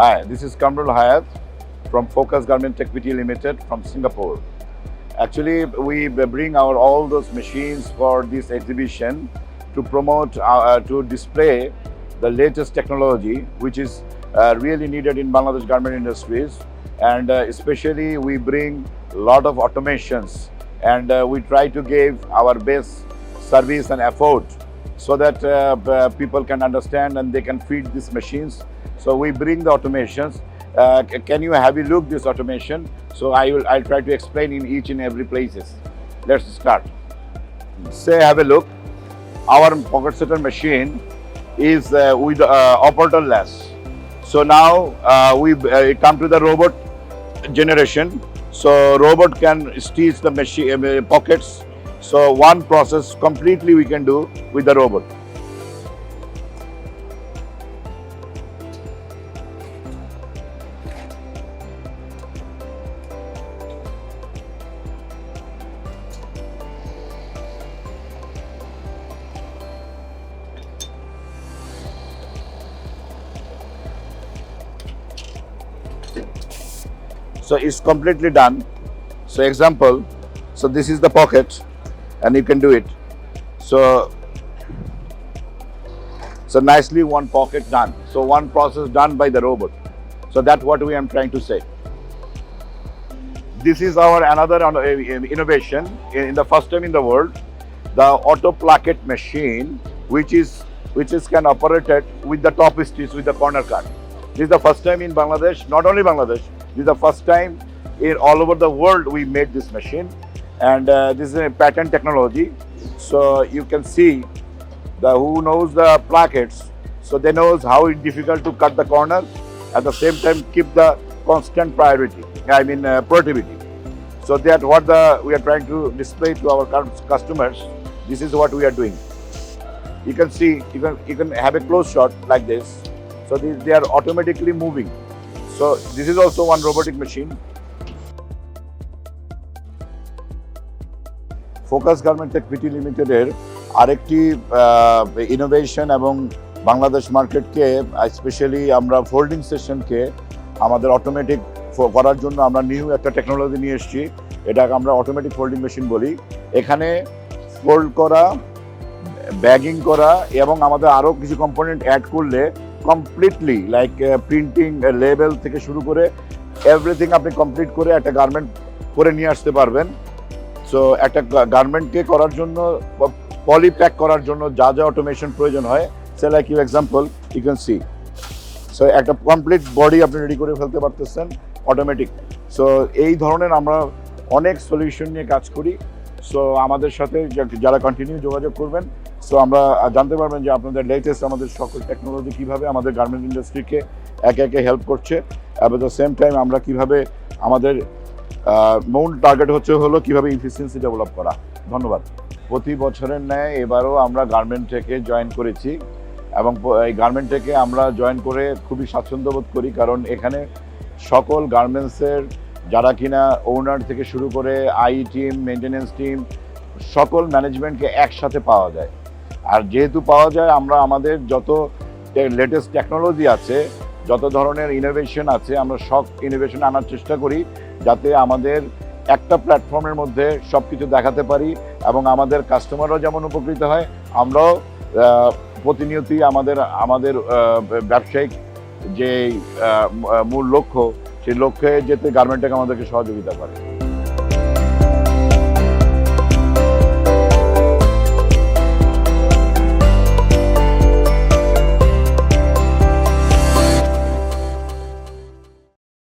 Hi, this is Kamrul Hayat from Garment Tech Pte Ltd from Singapore. Actually, we bring all those machines for this exhibition to promote, to display the latest technology, which is really needed in Bangladesh garment industries. And especially, we bring a lot of automations, and we try to give our best service and effort so that people can understand and they can feed these machines. So we bring the automations. Can you have a look this automation? So I'll try to explain in each and every places. Let's start. Say have a look. Our pocket setter machine is with operatorless. So now we come to the robot generation. So robot can stitch the machine pockets. So one process completely we can do with the robot. So it's completely done. So example, so this is the pocket and you can do it. So nicely one pocket done. So one process done by the robot. So that's what we am trying to say. This is our another innovation in the first time in the world, the auto placket machine, which is can operated with the top stitch with the corner cut. This is the first time in Bangladesh, not only Bangladesh, this is the first time in all over the world we made this machine, and this is a patent technology. So you can see who knows the plackets, so they knows how it's difficult to cut the corner, at the same time keep the constant priority, productivity. So that what we are trying to display to our customers. This is what we are doing. You can see, you can have a close shot like this. So they are automatically moving. So this is also one robotic machine. Garment Tech Pte Ltd এর আরেকটি innovation এবং বাংলাদেশ মার্কেটকে specially আমরা folding সেকশনকে আমাদের automatic করার জন্য আমরা new একটা টেকনোলজি নিয়ে এসেছি। এটাকে আমরা অটোমেটিক ফোল্ডিং মেশিন বলি। এখানে ফোল্ড করা, ব্যাগিং করা এবং আমাদের আরও কিছু কম্পোনেন্ট অ্যাড করলে কমপ্লিটলি লাইক প্রিন্টিং লেবেল থেকে শুরু করে এভরিথিং আপনি কমপ্লিট করে একটা গার্মেন্ট করে নিয়ে আসতে পারবেন। সো একটা গার্মেন্টকে করার জন্য, পলি প্যাক করার জন্য যা যা অটোমেশন প্রয়োজন হয়, সে like you example you can see. So একটা কমপ্লিট বডি আপনি রেডি করে ফেলতে পারতেছেন অটোমেটিক। সো এই ধরনের আমরা অনেক সলিউশন নিয়ে কাজ করি। সো আমাদের সাথে যারা কন্টিনিউ যোগাযোগ করবেন, সো আমরা জানতে পারবেন যে আপনাদের লেটেস্ট আমাদের সকল টেকনোলজি কীভাবে আমাদের গার্মেন্ট ইন্ডাস্ট্রিকে একে একে হেল্প করছে। অ্যাট দ্য সেম টাইম আমরা কীভাবে আমাদের মূল টার্গেট হলো কীভাবে এফিসিয়েন্সি ডেভেলপ করা। ধন্যবাদ। প্রতি বছরের ন্যায় এবারও আমরা গার্মেন্ট থেকে জয়েন করেছি এবং এই গার্মেন্ট থেকে আমরা জয়েন করে খুবই স্বাচ্ছন্দ্য বোধ করি, কারণ এখানে সকল গার্মেন্টসের যারা কিনা ওনার থেকে শুরু করে টিম, মেনটেন্যান্স টিম, সকল ম্যানেজমেন্টকে একসাথে পাওয়া যায়। আর যেহেতু পাওয়া যায়, আমরা আমাদের যত লেটেস্ট টেকনোলজি আছে, যত ধরনের ইনোভেশন আছে, আমরা সব ইনোভেশন আনার চেষ্টা করি যাতে আমাদের একটা প্ল্যাটফর্মের মধ্যে সব কিছু দেখাতে পারি এবং আমাদের কাস্টমাররাও যেমন উপকৃত হয়, আমরাও প্রতিনিয়তই আমাদের ব্যবসায়িক যে মূল লক্ষ্য, সেই লক্ষ্যে যেতে গার্মেন্টটেক আমাদেরকে সহযোগিতা করে।